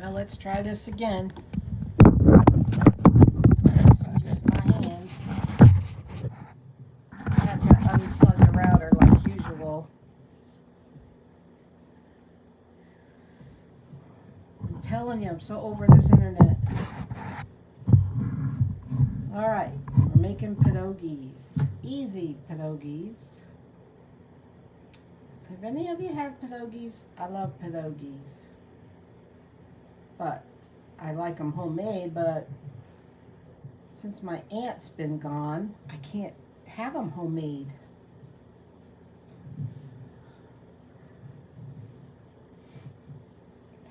Well, let's try this again. Excuse my hands. I have to unplug the router like usual. I'm telling you, I'm so over this internet. Alright, we're making pierogis. Easy pierogis. Have any of you had pierogis? I love pierogis. But I like them homemade, but since my aunt's been gone, I can't have them homemade.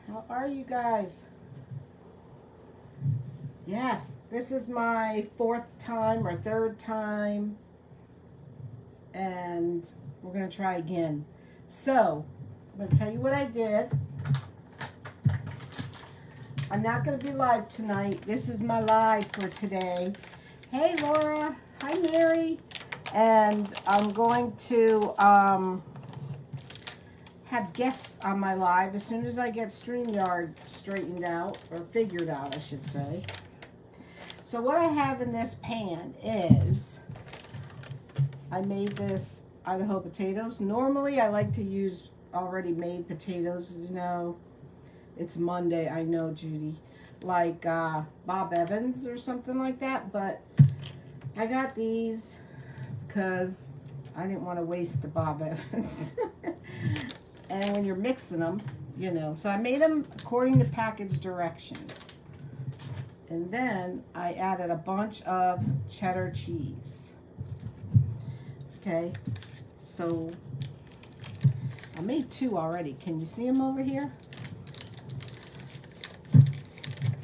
How are you guys? Yes, this is my 4th time or 3rd time, and we're going to try again. So, I'm going to tell you what I did. I'm not going to be live tonight. This is my live for today. Hey, Laura. Hi, Mary. And I'm going to have guests on my live as soon as I get StreamYard straightened out, or figured out, I should say. So what I have in this pan is, I made this Idaho potatoes. Normally, I like to use already made potatoes, you know. It's Monday, I know, Judy. Like Bob Evans or something like that. But I got these because I didn't want to waste the Bob Evans. And when you're mixing them, you know. So I made them according to package directions. And then I added a bunch of cheddar cheese. Okay. So I made 2 already. Can you see them over here?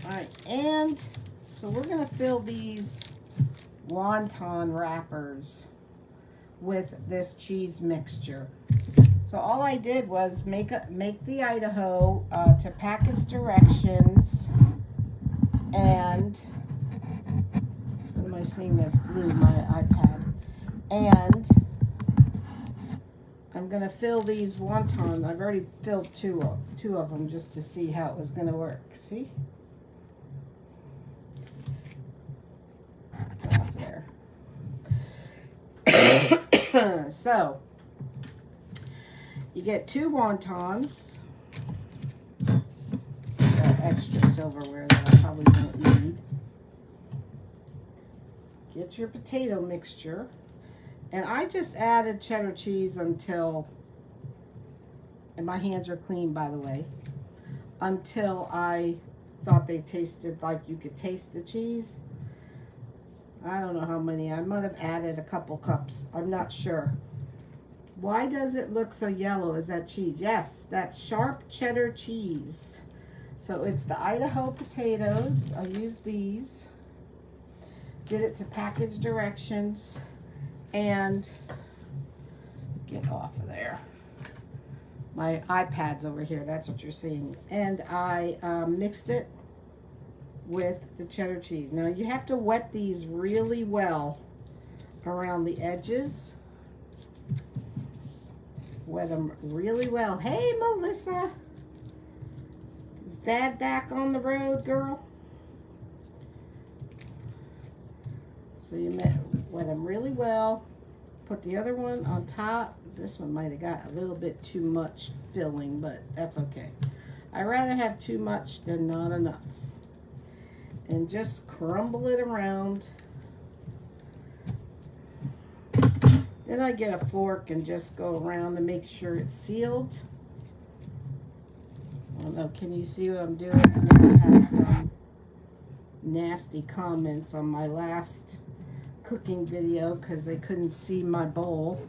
Alright, and so we're going to fill these wonton wrappers with this cheese mixture. So all I did was make the Idaho to package directions, and what am I seeing that's blue? My iPad. And I'm going to fill these wonton. I've already filled two of them just to see how it was going to work. See? There. So you get 2 wontons, extra silverware that I probably won't need. Get your potato mixture, and I just added cheddar cheese until, and my hands are clean, by the way, until I thought they tasted like you could taste the cheese. I don't know how many. I might have added a couple cups. I'm not sure. Why does it look so yellow? Is that cheese? Yes, that's sharp cheddar cheese. So it's the Idaho potatoes. I used these. Did it to package directions. And get off of there. My iPad's over here. That's what you're seeing. And I mixed it with the cheddar cheese. Now you have to wet these really well around the edges. Wet them really well. Hey, Melissa. Is Dad back on the road, girl? So you wet them really well. Put the other one on top. This one might have got a little bit too much filling, but that's okay. I'd rather have too much than not enough. And just crumble it around. Then I get a fork and just go around to make sure it's sealed. I don't know, can you see what I'm doing? I have some nasty comments on my last cooking video because they couldn't see my bowl.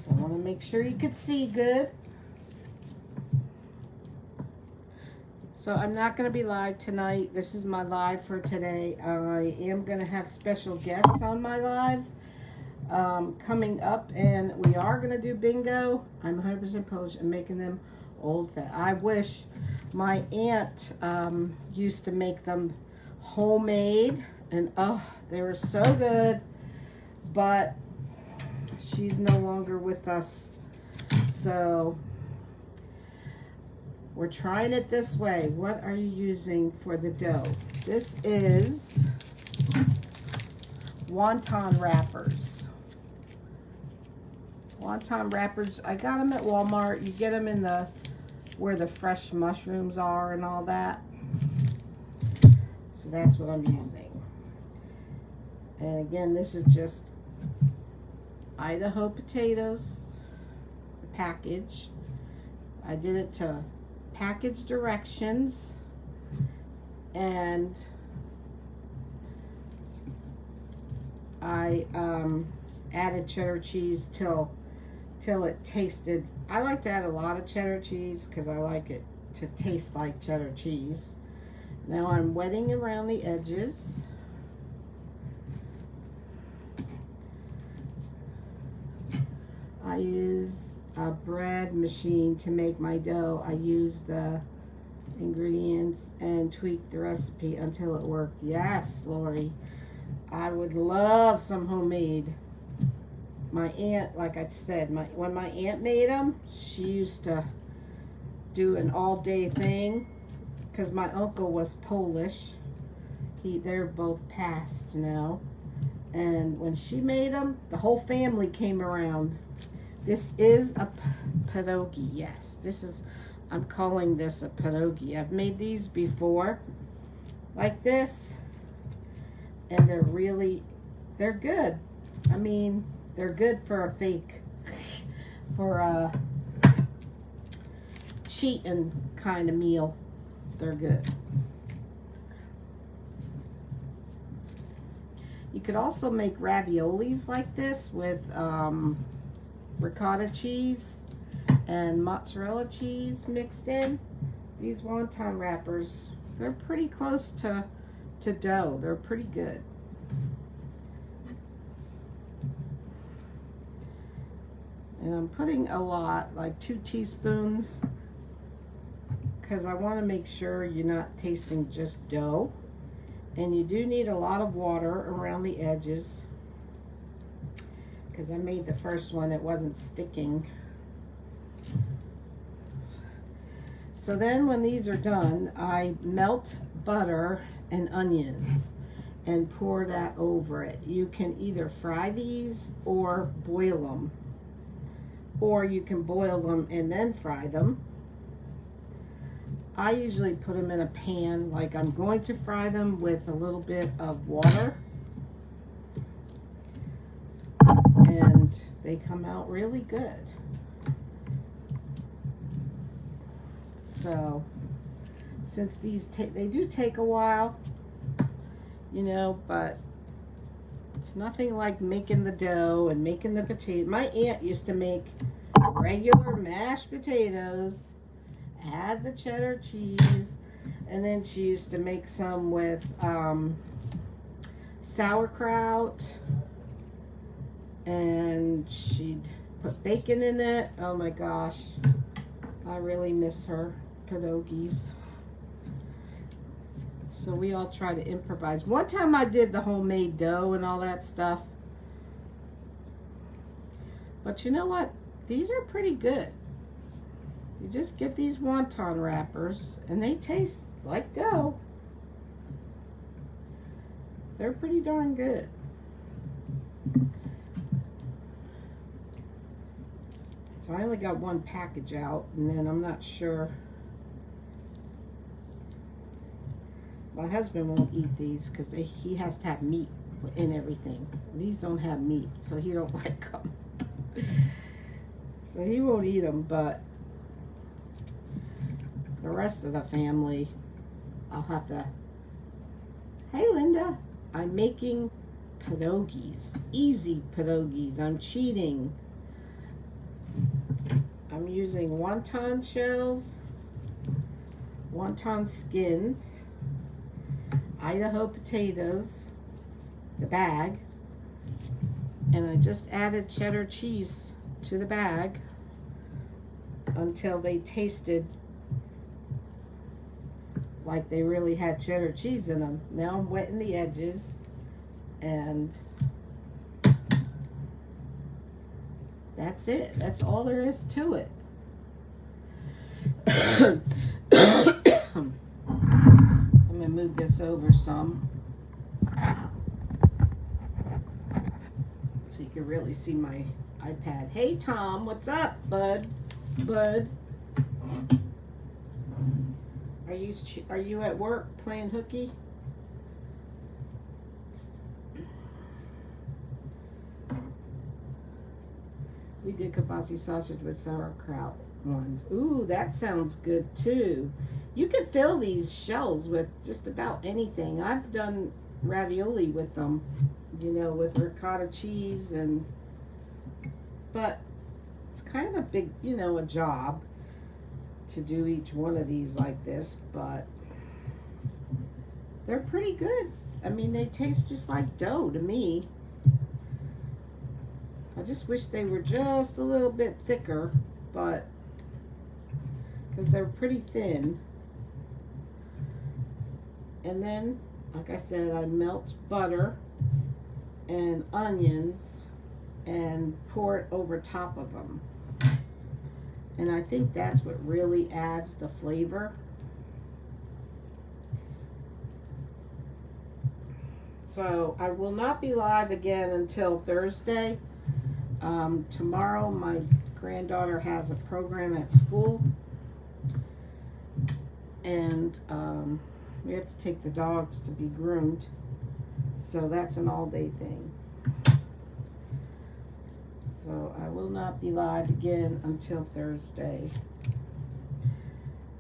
So I want to make sure you could see good. So I'm not going to be live tonight. This is my live for today. I am going to have special guests on my live coming up, and we are going to do bingo. I'm 100% Polish and making them old fashioned. I wish my aunt used to make them homemade, and oh, they were so good, but she's no longer with us. So We're trying it this way. What are you using for the dough? This is wonton wrappers. Wonton wrappers, I got them at Walmart. You get them in the, where the fresh mushrooms are and all that. So that's what I'm using. And again, this is just Idaho potatoes, the package. I did it to package directions, and I added cheddar cheese till it tasted. I like to add a lot of cheddar cheese because I like it to taste like cheddar cheese. Now I'm wetting around the edges. I use a bread machine to make my dough. I use the ingredients and tweak the recipe until it worked. Yes, Lori, I would love some homemade. My aunt, like I said, when my aunt made them, she used to do an all-day thing because my uncle was Polish. They're both passed now. And when she made them, the whole family came around. This is a pierogi, yes. I'm calling this a pierogi. I've made these before, like this, and they're good. I mean, they're good for a fake, for a cheating kind of meal. They're good. You could also make raviolis like this with ricotta cheese and mozzarella cheese mixed in. These wonton wrappers, they're pretty close to dough. They're pretty good. And I'm putting a lot, like 2 teaspoons, because I want to make sure you're not tasting just dough. And you do need a lot of water around the edges, because I made the first one, it wasn't sticking. So then when these are done, I melt butter and onions and pour that over it. You can either fry these or boil them, or you can boil them and then fry them. I usually put them in a pan, like I'm going to fry them, with a little bit of water. And they come out really good. So, since these they do take a while, you know, but it's nothing like making the dough and making the potato. My aunt used to make regular mashed potatoes, add the cheddar cheese, and then she used to make some with sauerkraut, and she'd put bacon in it. Oh my gosh, I really miss her pierogis. So we all try to improvise. One time I did the homemade dough and all that stuff, but you know what, these are pretty good. You just get these wonton wrappers and they taste like dough. They're pretty darn good. So I only got one package out, and then I'm not sure. My husband won't eat these because he has to have meat in everything. These don't have meat, so he don't like them. So he won't eat them, but the rest of the family, I'll have to. Hey Linda, I'm making pierogis, easy pierogis. I'm cheating. I'm using wonton shells, wonton skins, Idaho potatoes, the bag, and I just added cheddar cheese to the bag until they tasted like they really had cheddar cheese in them. Now I'm wetting the edges, and that's it. That's all there is to it. this over some so you can really see my iPad. Hey Tom, what's up, bud? Bud, are you at work playing hooky? We did kielbasa sausage with sauerkraut ones. Ooh, that sounds good too. You can fill these shells with just about anything. I've done ravioli with them, you know, with ricotta cheese, but it's kind of a big, you know, a job to do each one of these like this, but they're pretty good. I mean, they taste just like dough to me. I just wish they were just a little bit thicker, but because they're pretty thin. And then, like I said, I melt butter and onions and pour it over top of them. And I think that's what really adds the flavor. So I will not be live again until Thursday. Tomorrow my granddaughter has a program at school, and we have to take the dogs to be groomed, so that's an all-day thing. So I will not be live again until Thursday.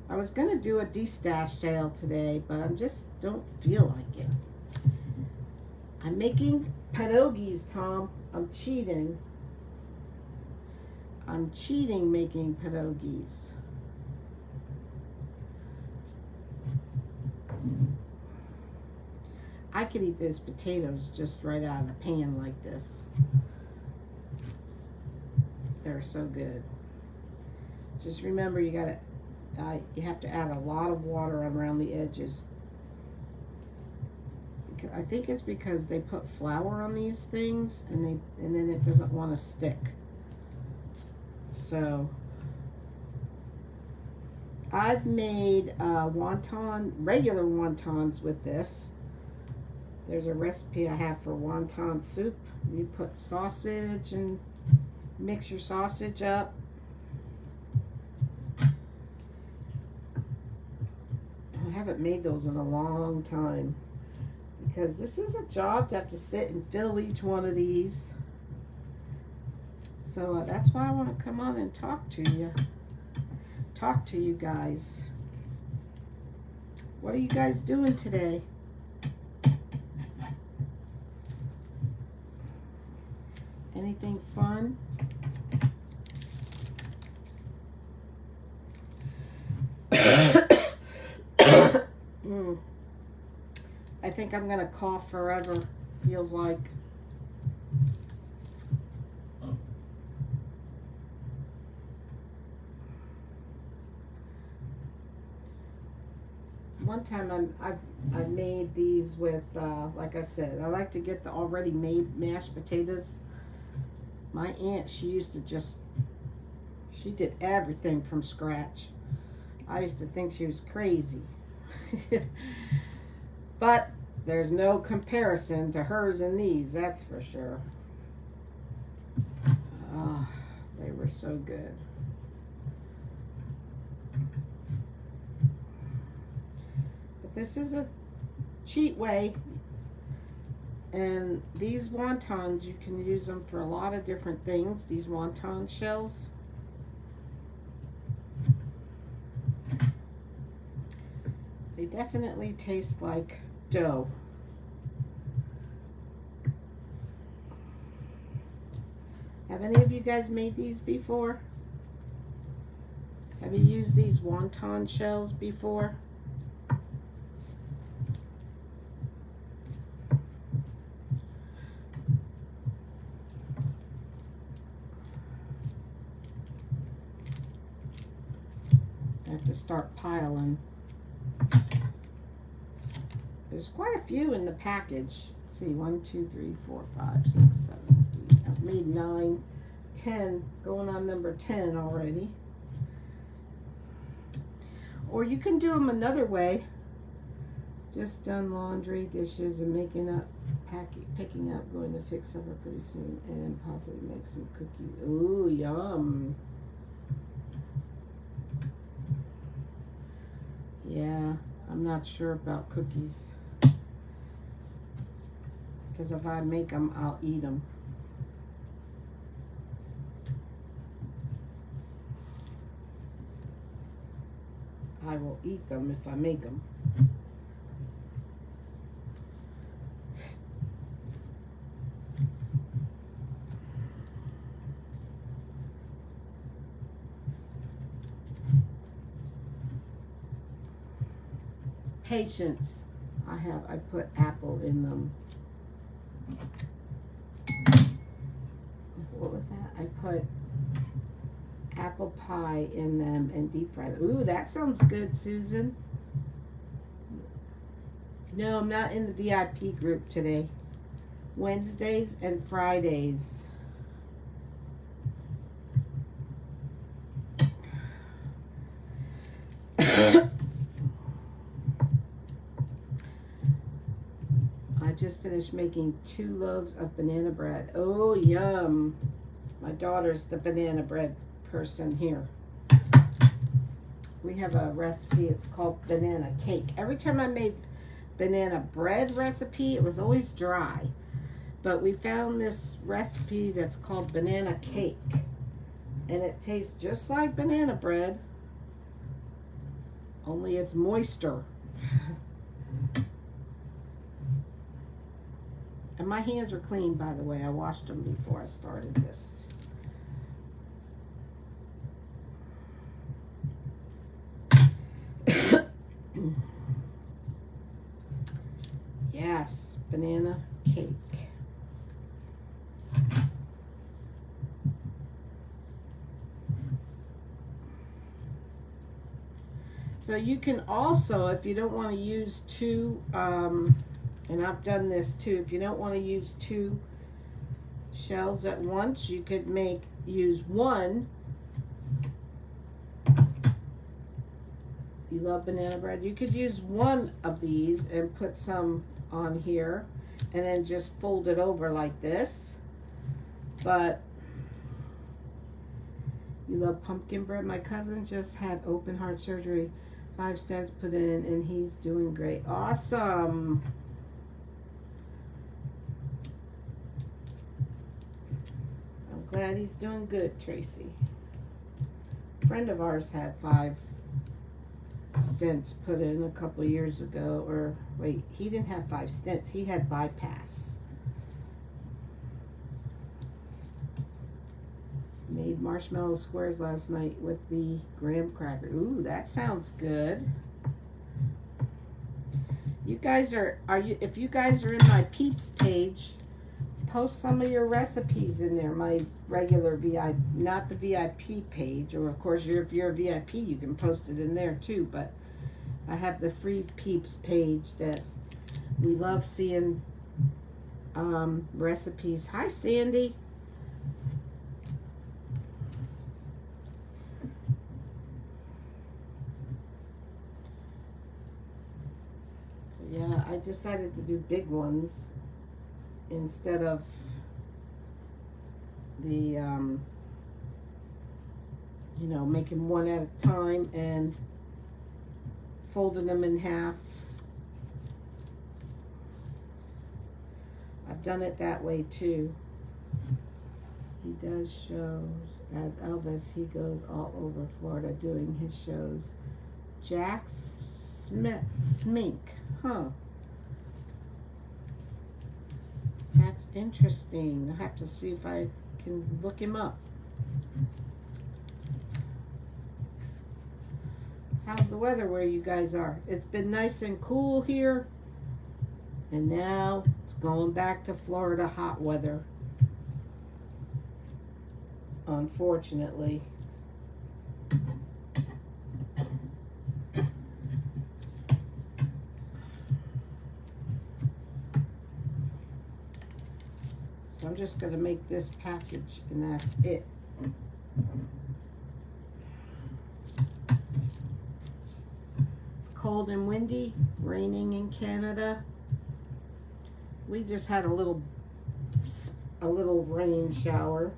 I was going to do a de-stash sale today, but I just don't feel like it. I'm making pierogis, Tom. I'm cheating. I'm cheating making pierogis. I could eat these potatoes just right out of the pan like this. They're so good. Just remember, you have to add a lot of water around the edges. I think it's because they put flour on these things, and then it doesn't want to stick. So I've made regular wontons with this. There's a recipe I have for wonton soup. You put sausage and mix your sausage up. I haven't made those in a long time, because this is a job to have to sit and fill each one of these. So that's why I want to come on and talk to you guys. What are you guys doing today? Anything fun? I think I'm gonna cough forever, feels like. One time I've made these with, like I said, I like to get the already made mashed potatoes. My aunt, she did everything from scratch. I used to think she was crazy. But there's no comparison to hers and these, that's for sure. Oh, they were so good. But this is a cheat way. And these wontons, you can use them for a lot of different things, these wonton shells. They definitely taste like dough. Have any of you guys made these before? Have you used these wonton shells before? I have to start piling. There's quite a few in the package. Let's see, 1, 2, 3, 4, 5, 6, 7, 8. I've made 9, 10, going on number 10 already. Or you can do them another way. Just done laundry, dishes, and picking up, going to fix supper pretty soon, and possibly make some cookies. Ooh, yum. Yeah, I'm not sure about cookies. Because if I make them, I'll eat them. I will eat them if I make them. Patience. I put apple in them. What was that? I put apple pie in them and deep fry them. Ooh, that sounds good, Susan. No, I'm not in the VIP group today. Wednesdays and Fridays. I just finished making 2 loaves of banana bread. Oh, yum. My daughter's the banana bread person here. We have a recipe, it's called banana cake. Every time I made banana bread recipe, it was always dry. But we found this recipe that's called banana cake. And it tastes just like banana bread, only it's moister. And my hands are clean, by the way. I washed them before I started this. Yes, banana cake. So you can also, if you don't want to use 2, and I've done this too, if you don't want to use 2 shells at once, you could use 1. You love banana bread? You could use 1 of these and put some on here and then just fold it over like this. But you love pumpkin bread? My cousin just had open heart surgery, 5 stents put in, and he's doing great. Awesome. I'm glad he's doing good, Tracy. A friend of ours had 5 stents put in a couple years ago, or wait, he didn't have 5 stents, he had bypass. Made marshmallow squares last night with the graham cracker. Ooh, that sounds good. You guys if you guys are in my peeps page, post some of your recipes in there. My regular VIP, not the VIP page, or of course if you're a VIP you can post it in there too, but I have the free peeps page that we love seeing recipes. Hi Sandy. So yeah, I decided to do big ones instead of the you know, making one at a time and folding them in half. I've done it that way too. He does shows as Elvis. He goes all over Florida doing his shows. Jack Smink, huh? That's interesting. I'll have to see if I can look him up. How's the weather where you guys are? It's been nice and cool here, and now it's going back to Florida hot weather, unfortunately. So I'm just going to make this package, and that's it. It's cold and windy, raining in Canada. We just had a little rain shower.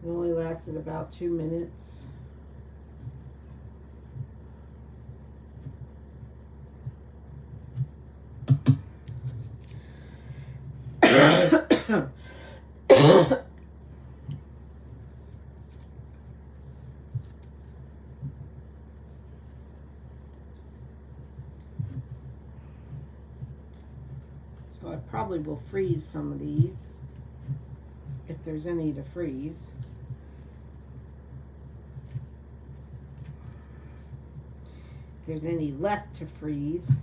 It only lasted about 2 minutes. So I probably will freeze some of these, if there's any to freeze. If there's any left to freeze.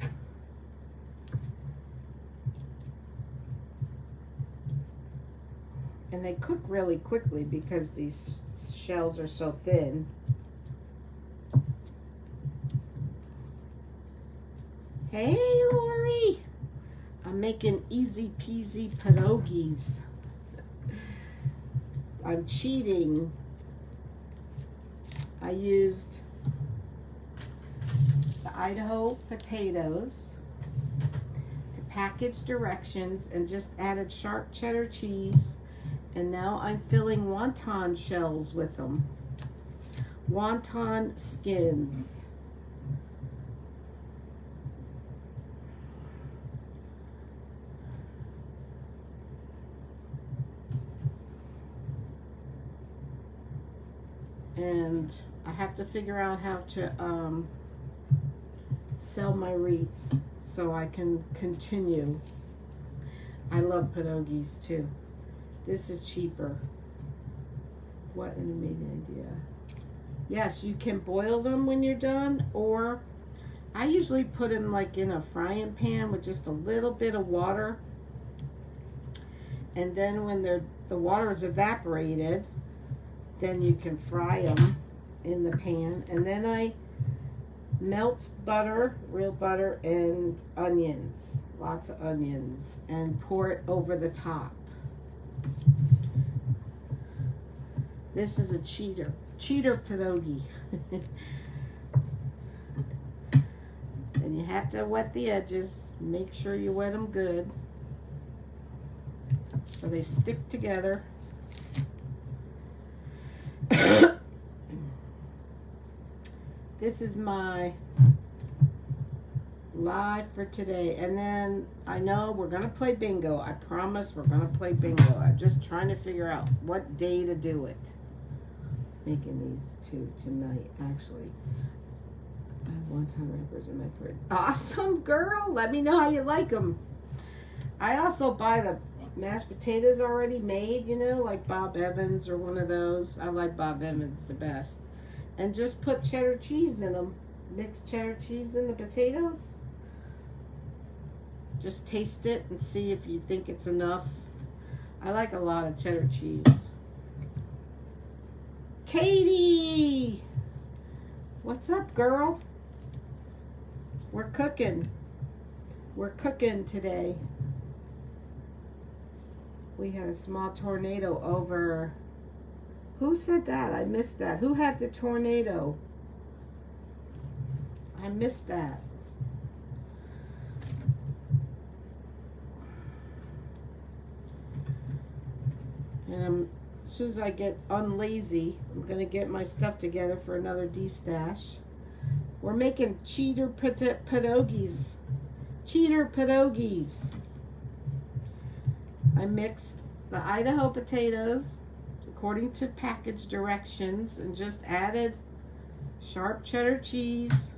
And they cook really quickly because these shells are so thin. Hey, Lori! I'm making easy peasy pierogis. I'm cheating. I used the Idaho potatoes to package directions and just added sharp cheddar cheese. And now I'm filling wonton shells with them. Wonton skins. And I have to figure out how to sell my wreaths so I can continue. I love pierogis too. This is cheaper. What an amazing idea. Yes, you can boil them when you're done, or I usually put them like in a frying pan with just a little bit of water. And then when the water is evaporated, then you can fry them in the pan. And then I melt butter, real butter, and onions, lots of onions, and pour it over the top. This is a cheater pierogi. And you have to wet the edges. Make sure you wet them good so they stick together. This is my live for today, and then I know we're gonna play bingo. I promise we're gonna play bingo. I'm just trying to figure out what day to do it. Making these two tonight, actually. I have wonton wrappers in my fridge. Awesome, girl. Let me know how you like them. I also buy the mashed potatoes already made, you know, like Bob Evans or one of those. I like Bob Evans the best. And just put cheddar cheese in them. Mix cheddar cheese in the potatoes. Just taste it and see if you think it's enough. I like a lot of cheddar cheese. Katie! What's up, girl? We're cooking. We're cooking today. We had a small tornado over. Who said that? I missed that. Who had the tornado? I missed that. And as soon as I get unlazy, I'm going to get my stuff together for another D-stash. We're making cheater pierogis. Cheater pierogis. I mixed the Idaho potatoes according to package directions and just added sharp cheddar cheese.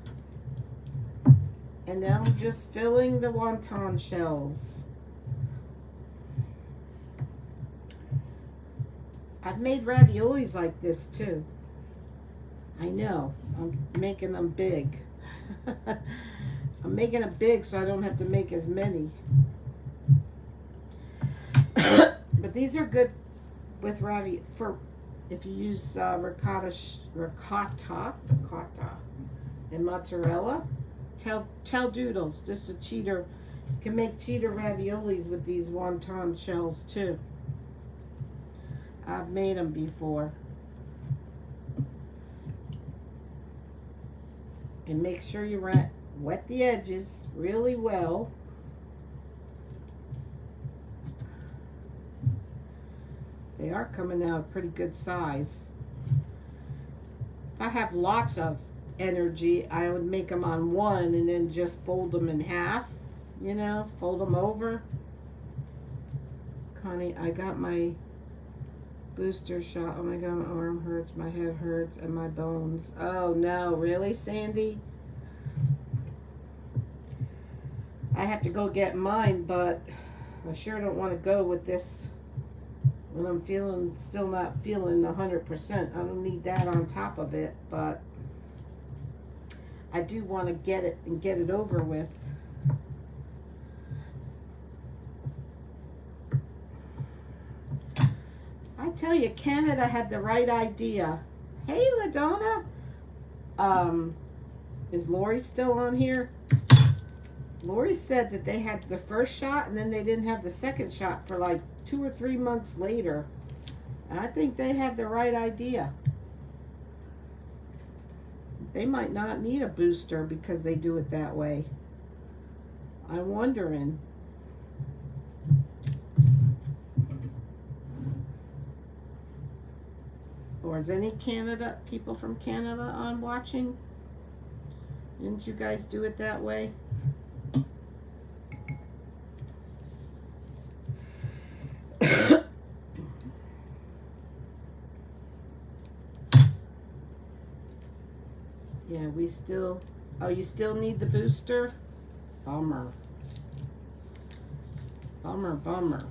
And now I'm just filling the wonton shells. I've made raviolis like this too. I know, I'm making them big. I'm making them big so I don't have to make as many. But these are good with ravioli for if you use ricotta and mozzarella. Tell Doodles, this is a cheater. You can make cheater raviolis with these wonton shells too. I've made them before. And make sure you wet the edges really well. They are coming out a pretty good size. If I have lots of energy, I would make them on one and then just fold them in half, you know, fold them over. Connie, I got my booster shot. Oh my god, my arm hurts, my head hurts, and my bones. Oh no, really, Sandy? I have to go get mine, but I sure don't want to go with this when I'm still not feeling 100%. I don't need that on top of it, but I do want to get it and get it over with. I tell you, Canada had the right idea. Hey, LaDonna. Is Lori still on here? Lori said that they had the first shot and then they didn't have the second shot for like 2 or 3 months later. I think they had the right idea. They might not need a booster because they do it that way. I'm wondering. Or is any people from Canada on watching? Didn't you guys do it that way? Yeah, we still... Oh, you still need the booster? Bummer. Bummer, bummer.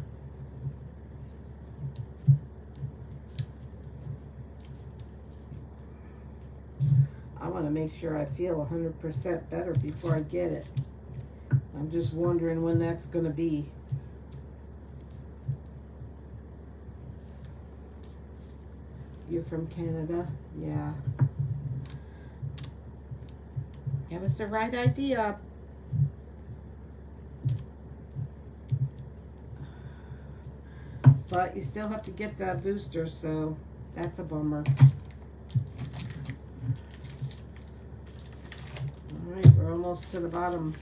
I want to make sure I feel 100% better before I get it. I'm just wondering when that's going to be. You're from Canada? Yeah. It was the right idea. But you still have to get that booster, so that's a bummer. Alright, we're almost to the bottom.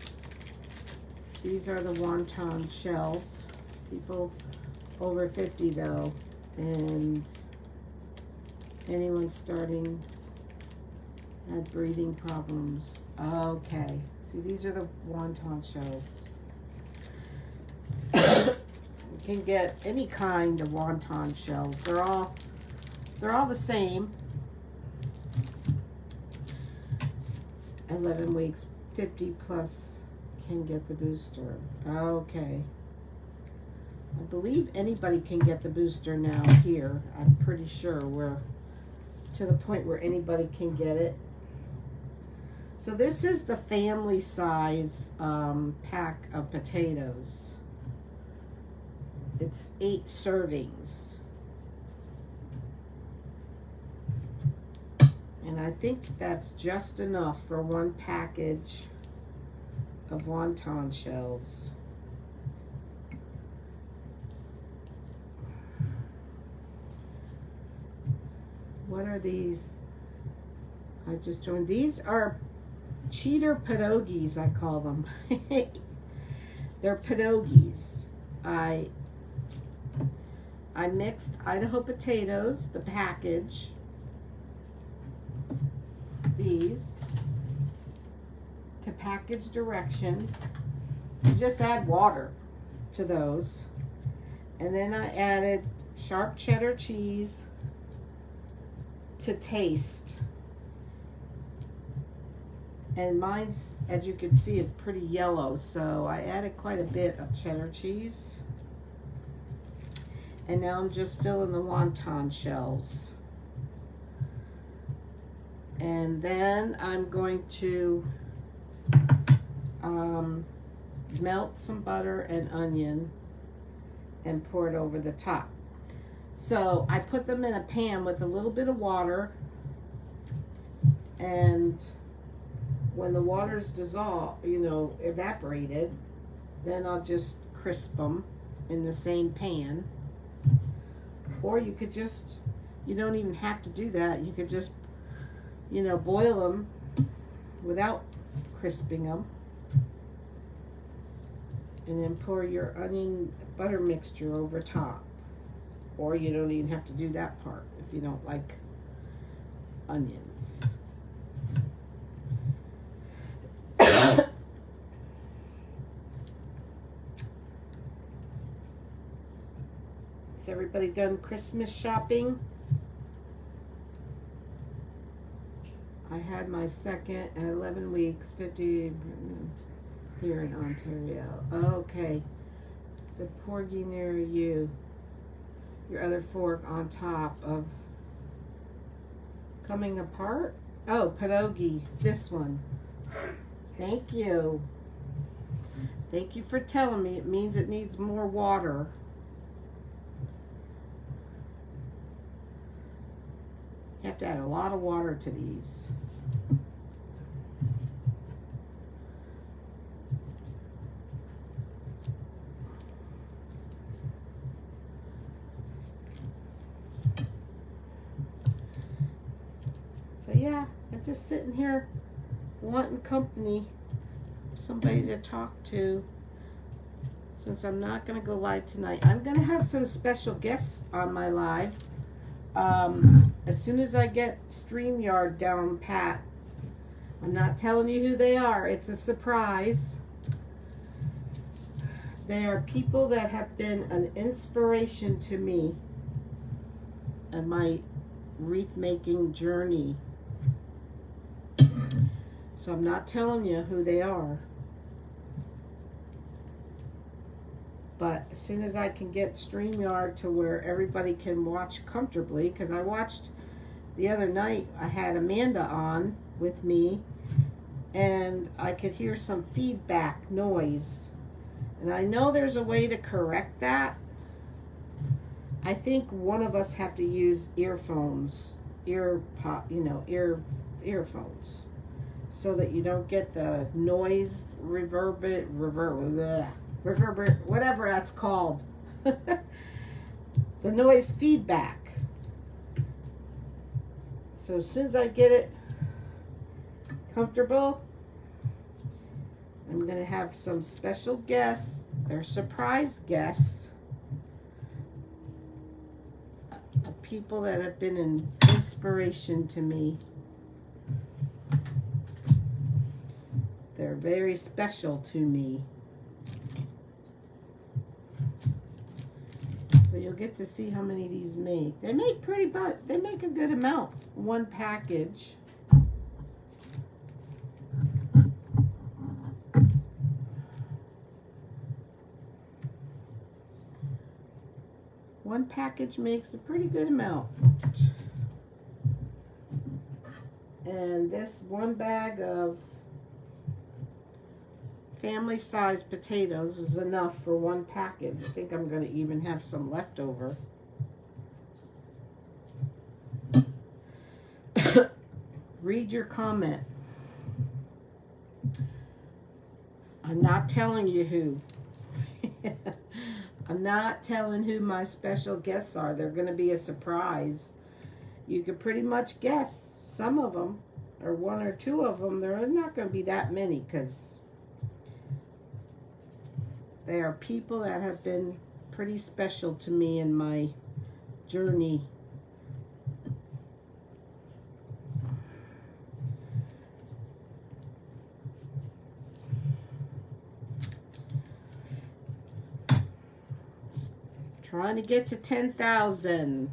These are the wonton shells. People over 50 though. And anyone starting had breathing problems. Okay. See, these are the wonton shells. You can get any kind of wonton shells. They're all the same. 11 weeks, 50 plus can get the booster. Okay. I believe anybody can get the booster now here. I'm pretty sure we're to the point where anybody can get it. So this is the family size pack of potatoes. It's 8 servings. And I think that's just enough for one package of wonton shells. What are these? I just joined. These are cheater pierogis, I call them. They're pierogis. I mixed Idaho potatoes, the package, these, to package directions. You just add water to those. And then I added sharp cheddar cheese to taste. And mine's, as you can see, is pretty yellow, so I added quite a bit of cheddar cheese. And now I'm just filling the wonton shells. And then I'm going to melt some butter and onion and pour it over the top. So I put them in a pan with a little bit of water, and when the water's dissolved, evaporated, then I'll just crisp them in the same pan. Or you could just, you don't even have to do that. You could just, boil them without crisping them. And then pour your onion butter mixture over top. Or you don't even have to do that part if you don't like onions. Is everybody done Christmas shopping? I had my second at 11 weeks, 50 here in Ontario. Okay. The porgy near you. Your other fork on top of coming apart. Oh, pierogi. This one. Thank you. Thank you for telling me. It means it needs more water. You have to add a lot of water to these. So yeah, I'm just sitting here wanting company, somebody to talk to, since I'm not going to go live tonight. I'm going to have some special guests on my live. As soon as I get StreamYard down pat. I'm not telling you who they are. It's a surprise. They are people that have been an inspiration to me and my wreath making journey. So I'm not telling you who they are. But as soon as I can get StreamYard to where everybody can watch comfortably, because I watched the other night, I had Amanda on with me, and I could hear some feedback noise. And I know there's a way to correct that. I think one of us have to use earphones, earphones, so that you don't get the noise reverberate, whatever that's called. The noise feedback. So as soon as I get it comfortable, I'm going to have some special guests, or surprise guests, people that have been an inspiration to me. They're very special to me. So you'll get to see how many of these make. They make they make a good amount. One package. One package makes a pretty good amount. And this one bag of family size potatoes is enough for one package. I think I'm going to even have some left over. Read your comment. I'm not telling you who. I'm not telling who my special guests are. They're going to be a surprise. You can pretty much guess some of them, or one or two of them. There are not going to be that many, because they are people that have been pretty special to me in my journey. Trying to get to 10,000.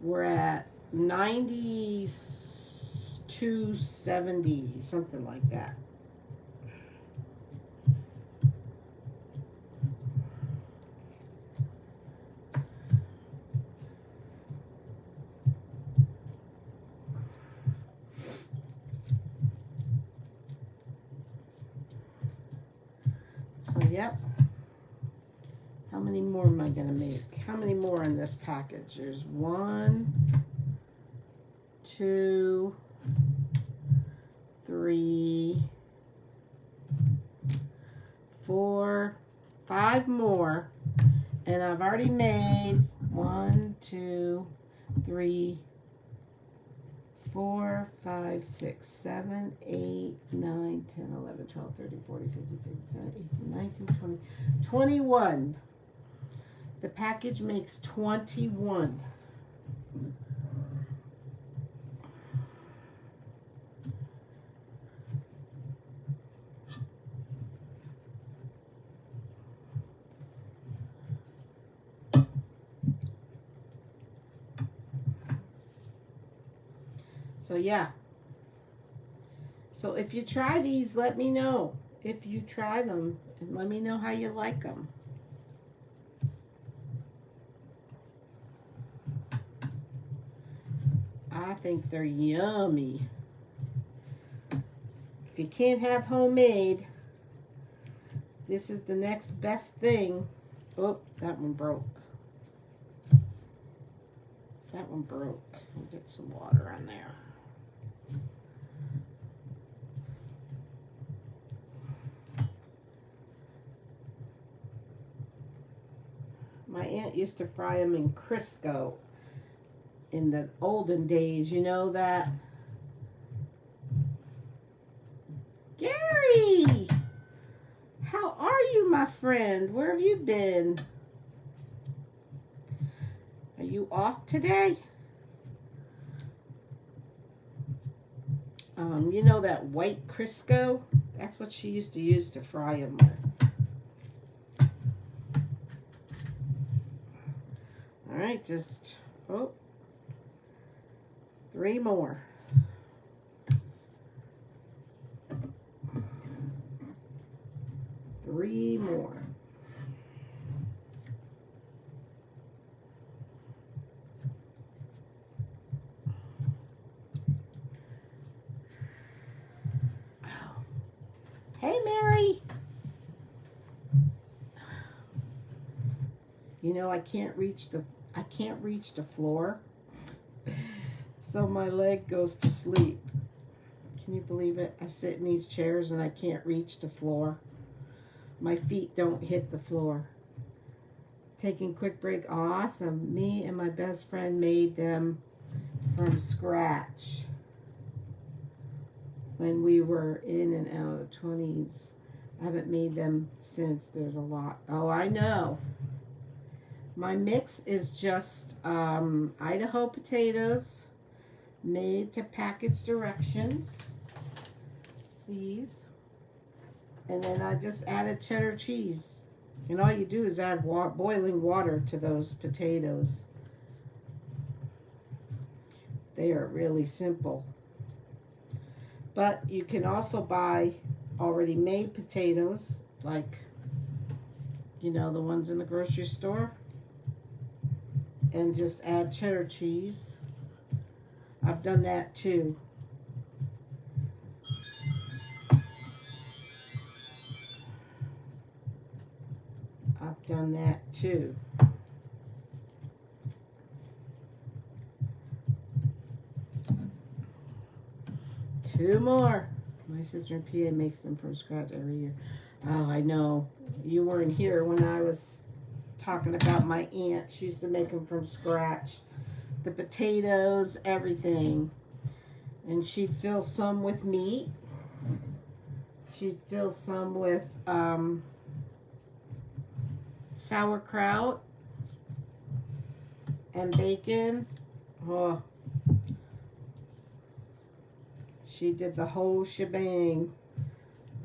We're at 9270, something like that. So, yep. How many more am I going to make? How many more in this package? There's 1, 2, 3, 4, 5 more. And I've already made 1, 2, 3, 4, 5, 6, 7, 8, 12, 13, 14, 15, 16, 17, 18, 19, 20, 21. The package makes 21. So yeah. So if you try these, let me know. If you try them, and let me know how you like them. I think they're yummy. If you can't have homemade, this is the next best thing. Oh, that one broke. That one broke. I'll get some water on there. My aunt used to fry them in Crisco in the olden days. You know that? Gary! How are you, my friend? Where have you been? Are you off today? You know that white Crisco? That's what she used to use to fry them with. Alright, just, 3 more. Three more. Hey, Mary. You know, I can't reach the floor. So my leg goes to sleep. Can you believe it? I sit in these chairs and I can't reach the floor. My feet don't hit the floor. Taking a quick break. Awesome. Me and my best friend made them from scratch when we were in and out of 20s. I haven't made them since. There's a lot. Oh, I know. My mix is just Idaho potatoes made to package directions. Please. And then I just added cheddar cheese. And all you do is add boiling water to those potatoes. They are really simple. But you can also buy already made potatoes, like, you know, the ones in the grocery store. And just add cheddar cheese. I've done that too. I've done that too. Two more. My sister in PA makes them from scratch every year. Oh, I know. You weren't here when I was talking about my aunt. She used to make them from scratch. The potatoes, everything. And she'd fill some with meat. She'd fill some with sauerkraut and bacon. Oh, she did the whole shebang,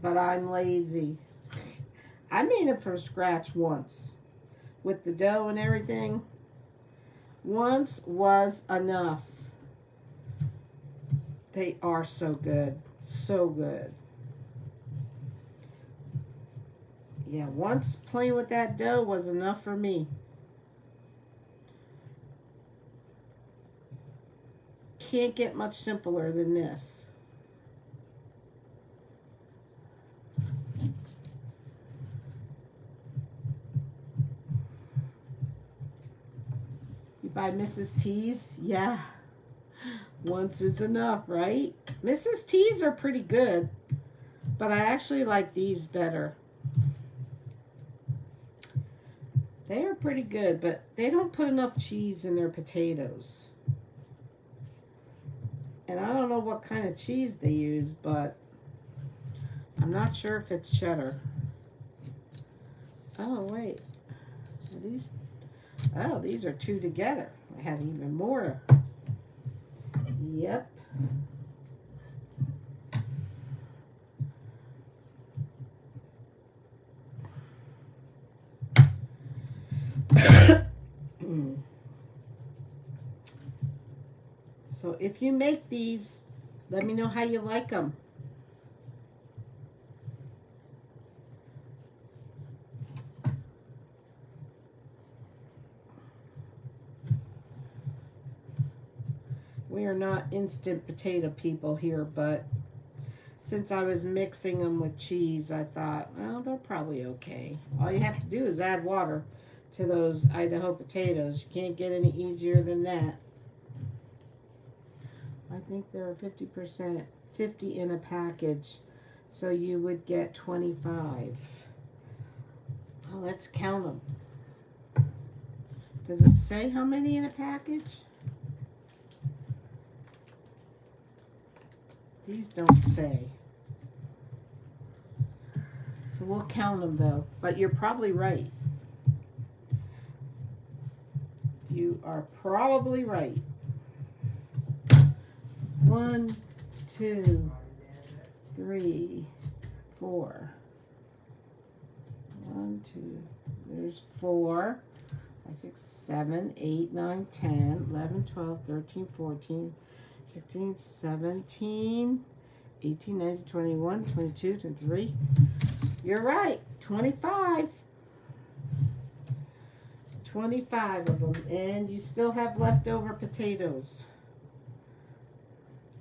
but I'm lazy. I made it from scratch once with the dough and everything. Once was enough. They are so good. So good. Yeah, once playing with that dough was enough for me. Can't get much simpler than this. You buy Mrs. T's? Yeah. Once is enough, right? Mrs. T's are pretty good, but I actually like these better. They are pretty good, but they don't put enough cheese in their potatoes. And I don't know what kind of cheese they use, but I'm not sure if it's cheddar. Oh, wait. Are these? Oh, these are two together. I had even more. Yep. So if you make these, let me know how you like them. We are not instant potato people here, but since I was mixing them with cheese, I thought, well, they're probably okay. All you have to do is add water to those Idaho potatoes. You can't get any easier than that. I think there are 50%, 50 in a package, so you would get 25. Well, let's count them. Does it say how many in a package? These don't say. So we'll count them though, but you're probably right. You are probably right. 1, 2, 3, 4. 1, 2, there's 4, 5, 6, 7, 8, 9, 10, 11, 12, 13, 14, 16, 17, 18, 19, 21, 22, 23. You're right, 25. 25 of them, and you still have leftover potatoes.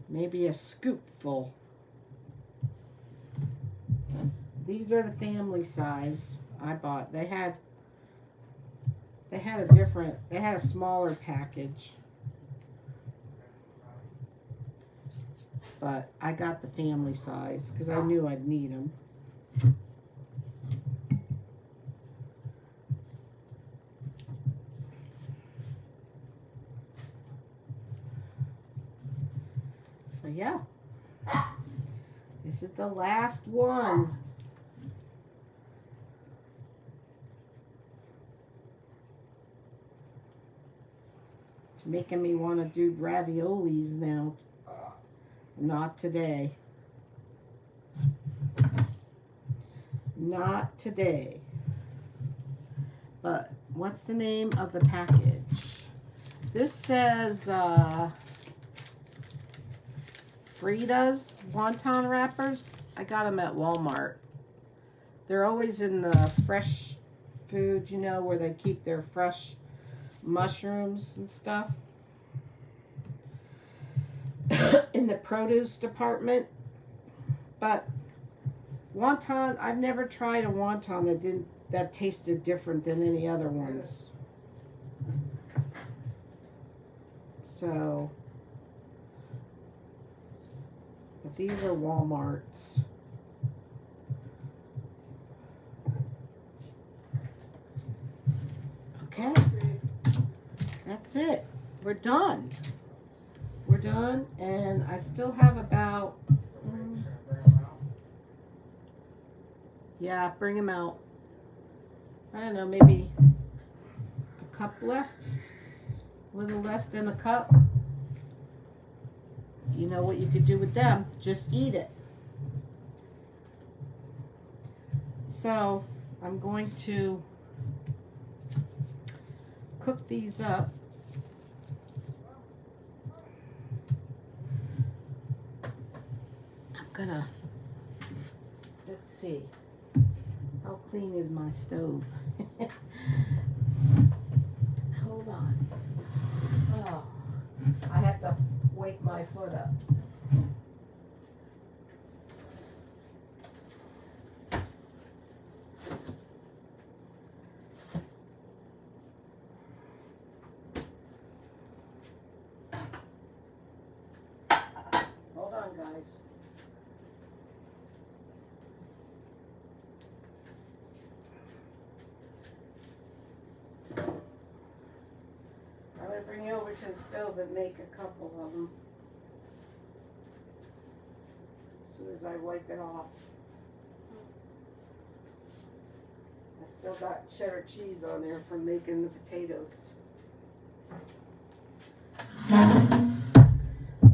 Maybe a scoopful. These are the family size I bought. They had a smaller package. But I got the family size because I knew I'd need them. So yeah, this is the last one. It's making me want to do raviolis now. Not today. Not today. But what's the name of the package? This says Frida's wonton wrappers. I got them at Walmart. They're always in the fresh food, you know, where they keep their fresh mushrooms and stuff. In the produce department. But wonton, I've never tried a wonton that tasted different than any other ones. So, but these are Walmart's. Okay, that's it. We're done. We're done, and I still have about, yeah, bring them out. I don't know, maybe a cup left, a little less than a cup. You know what you could do with them? Just eat it. So I'm going to cook these up. Let's see, how clean is my stove? Hold on. Oh, I have to wake my foot up. Hold on, guys. I'm going to bring you over to the stove and make a couple of them as soon as I wipe it off. I still got cheddar cheese on there from making the potatoes.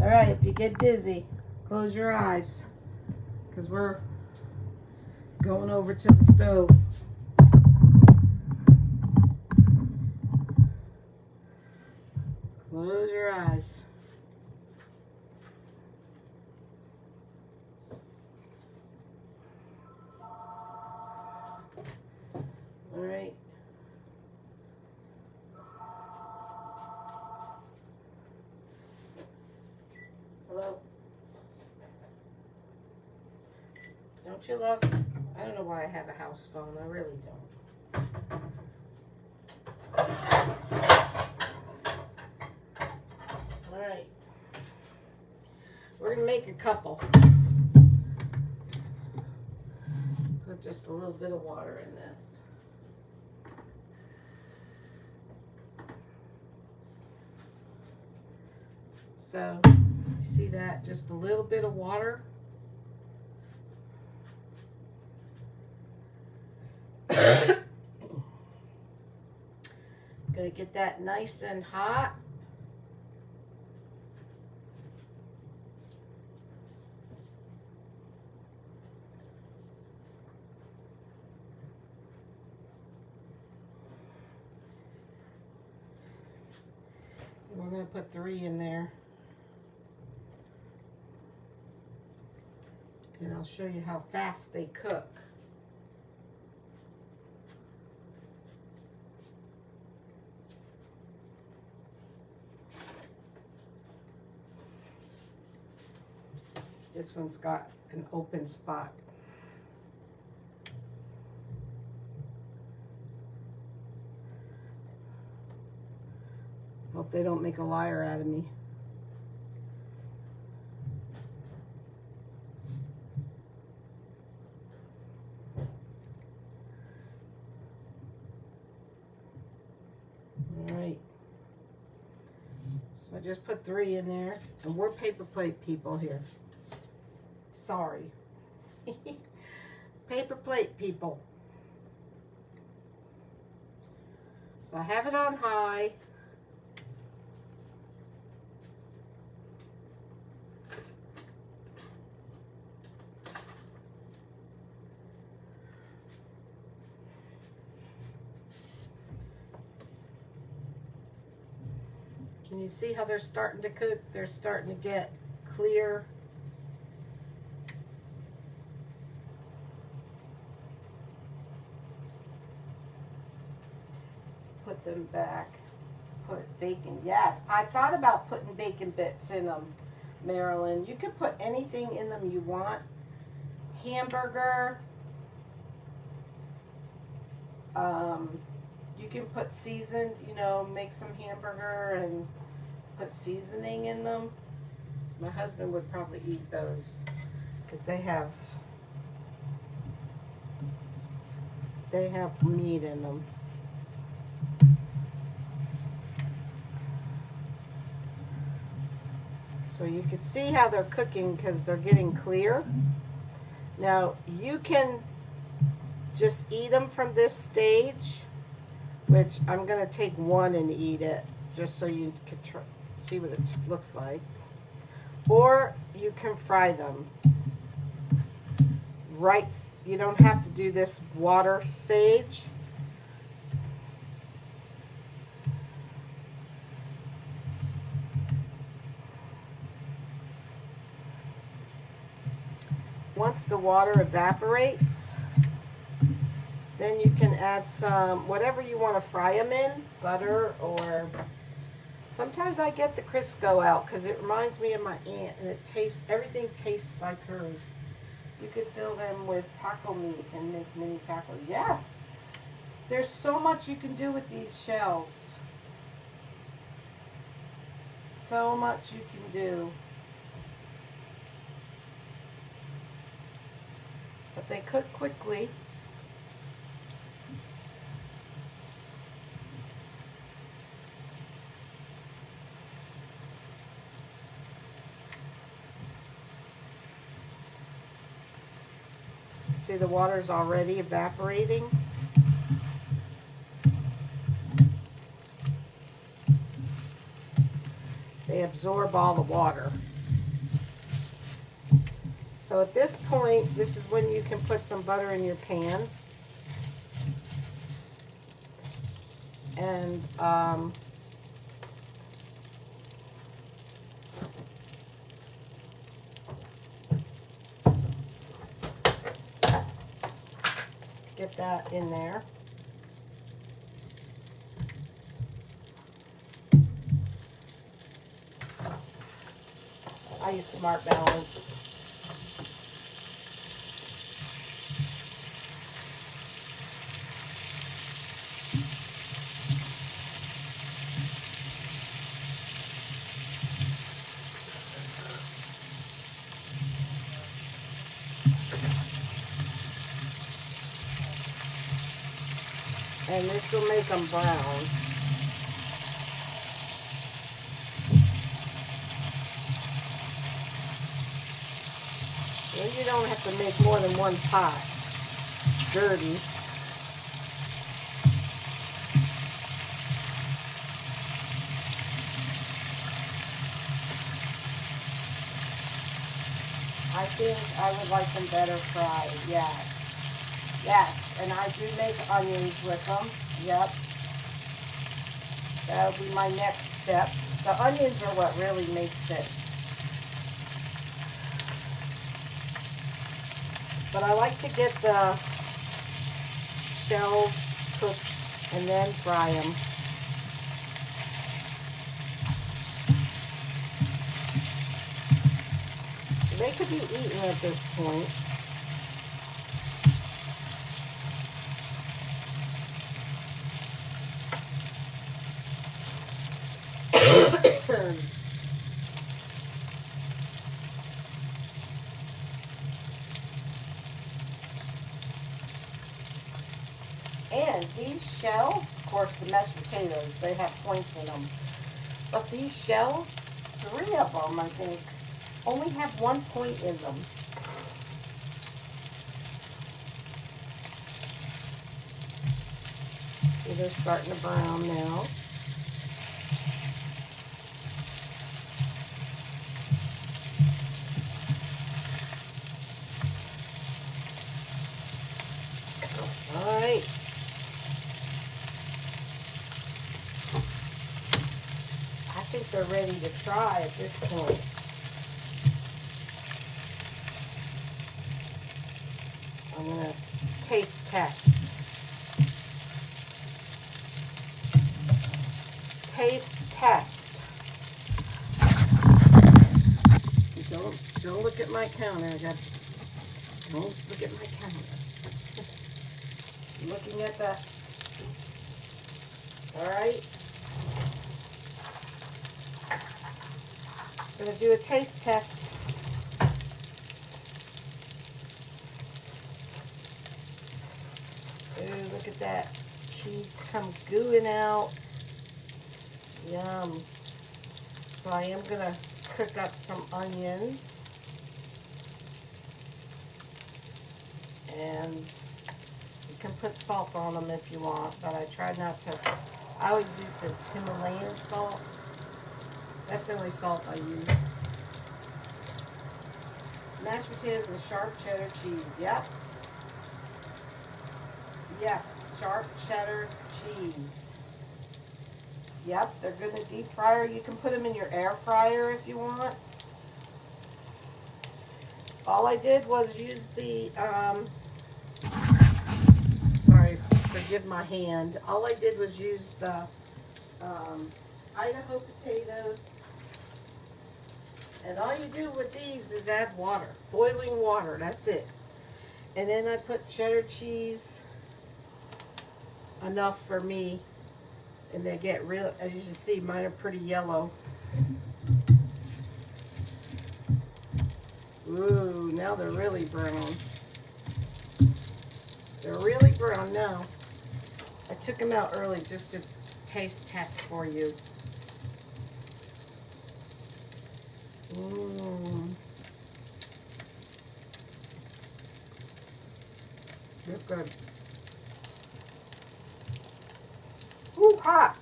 All right, if you get dizzy, close your eyes, because we're going over to the stove. Close your eyes. All right. Hello? Don't you love? I don't know why I have a house phone. I really don't. All right. We're going to make a couple. Put just a little bit of water in this. So, you see that? Just a little bit of water. Gonna get that nice and hot. We're gonna put 3 in there. And I'll show you how fast they cook. This one's got an open spot. Hope they don't make a liar out of me. All right. So I just put 3 in there, and we're paper plate people here. Sorry. Paper plate people. So I have it on high. Can you see how they're starting to cook? They're starting to get clear. Put them back. Put bacon. Yes, I thought about putting bacon bits in them, Marilyn. You can put anything in them you want. Hamburger. You can put seasoned, you know, make some hamburger and put seasoning in them. My husband would probably eat those because they have meat in them. So you can see how they're cooking because they're getting clear. Now you can just eat them from this stage, which I'm going to take 1 and eat it just so you can see what it looks like. Or you can fry them. Right, you don't have to do this water stage. Once the water evaporates, then you can add some, whatever you want to fry them in, butter, or sometimes I get the Crisco out because it reminds me of my aunt, and everything tastes like hers. You could fill them with taco meat and make mini tacos. Yes, there's so much you can do with these shells. So much you can do. But they cook quickly. See, the water's already evaporating. absorb all the water. So at this point, this is when you can put some butter in your pan. And get that in there. I use Smart Balance. And this will make them brown. And you don't have to make more than one pot dirty. I think I would like them better fried, yes. Yes, and I do make onions with them, yep. That'll be my next step. The onions are what really makes it. But I like to get the shells cooked and then fry them. They could be eaten at this point. And these shells, of course the mashed potatoes, they have points in them. But these shells, 3 of them I think, only have 1 point in them. See, they're starting to brown now. All right. I think they're ready to try at this point. I'm going to taste test. Taste test. Don't look at my counter. Don't look at my counter. I'm looking at the. All right. I'm going to do a taste test. Ooh, look at that. Cheese come gooing out. Yum. So I am going to cook up some onions. And you can put salt on them if you want, but I try not to. I always use this Himalayan salt. That's the only salt I use. Mashed potatoes and sharp cheddar cheese. Yep. Yes, sharp cheddar cheese. Yep, they're good in a deep fryer. You can put them in your air fryer if you want. All I did was use the, sorry, forgive my hand. All I did was use the Idaho potatoes. And all you do with these is add water, boiling water, that's it. And then I put cheddar cheese, enough for me. And they get real, as you can see, mine are pretty yellow. Ooh, now they're really brown. They're really brown now. I took them out early just to taste test for you. Mmm. They're good. Ooh, hot.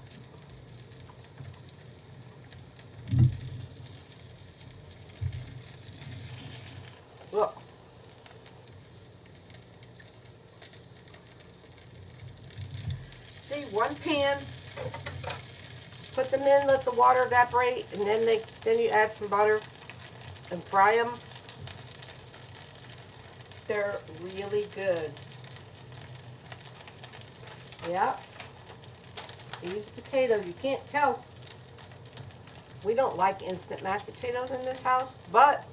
one pan, put them in, let the water evaporate, and then you add some butter and fry them. They're really good. Yeah. These potatoes, you can't tell. We don't like instant mashed potatoes in this house, but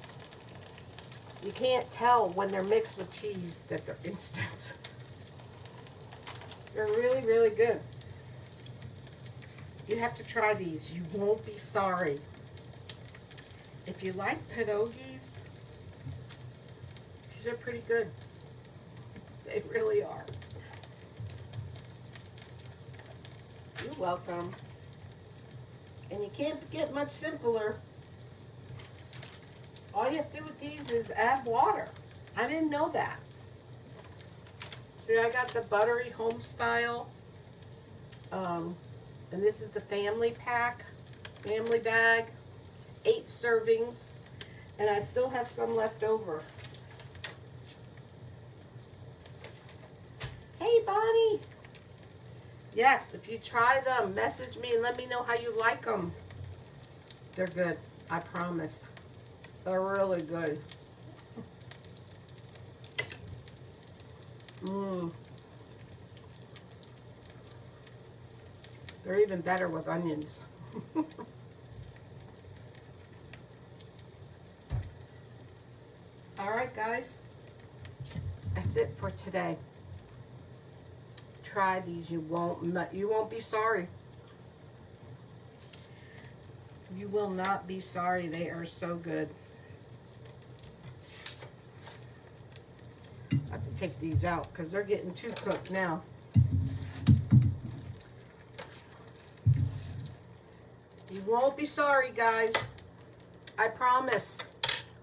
you can't tell when they're mixed with cheese that they're instant. They're really, really good. You have to try these. You won't be sorry. If you like pierogis, these are pretty good. They really are. You're welcome. And you can't get much simpler. All you have to do with these is add water. I didn't know that. Here I got the buttery home style. And this is the family pack, family bag, 8 servings. And I still have some left over. Hey, Bonnie. Yes, if you try them, message me and let me know how you like them. They're good, I promise. They're really good. They're even better with onions. All right, guys. That's it for today. Try these. You won't be sorry. You will not be sorry. They are so good. I have to take these out because they're getting too cooked now. You won't be sorry, guys. I promise.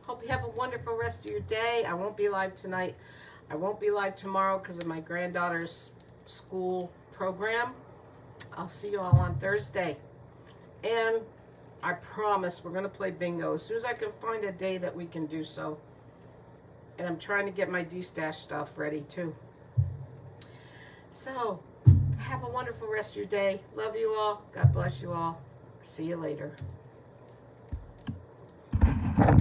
Hope you have a wonderful rest of your day. I won't be live tonight. I won't be live tomorrow because of my granddaughter's school program. I'll see you all on Thursday. And I promise we're going to play bingo as soon as I can find a day that we can do so. And I'm trying to get my de-stash stuff ready too. So, have a wonderful rest of your day. Love you all. God bless you all. See you later.